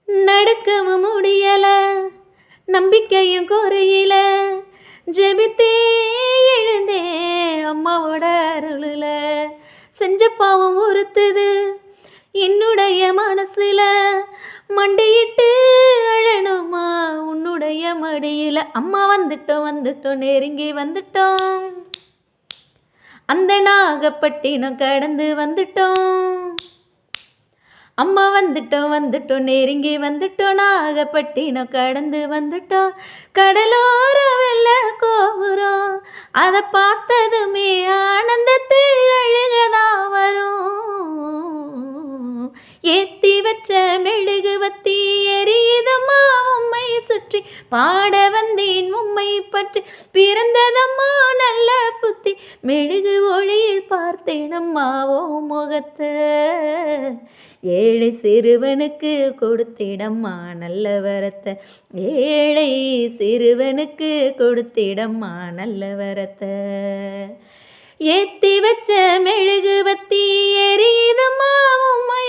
நடக்கவும் முடியல நம்பிக்கையும் குறையில ஜெபித்தே எழுந்தே அம்மாவோட அருளுல செஞ்ச பாவம் உறுத்துது என்னுடைய மனசுல மண்டியிட்டு அழணுமா உன்னுடைய மடியில அம்மா வந்துட்டோம் வந்துட்டோம் நெருங்கி வந்துட்டோம் அந்த நாகப்பட்டினம் கடந்து வந்துட்டோம் அம்மா வந்துட்டோம் வந்துட்டோம் நெருங்கி வந்துட்டோம் நாகப்பட்டினம் கடந்து வந்துட்டோம் கடலோர வெள்ள கோபுரம் அதை பார்த்ததுமே ஆனந்தத்தில் அழுகதா வரும் ஏத்தி வச்ச மெழுகுவத்தி எரியுதம்மா உம்மை சுற்றி பாட வந்தேன் உம்மை பற்றி பிறந்ததம்மா நல்ல புத்தி மெழுகு ஒளியில் பார்த்தேனம்மா ஓ முகத்தை ஏழை சிறுவனுக்கு கொடுத்திடம்மா நல்ல வரத்தை ஏழை சிறுவனுக்கு கொடுத்திடம்மா நல்ல வரத்தை ஏத்தி வச்ச மெழுகுவத்தி எரியுதம்மா உம்மை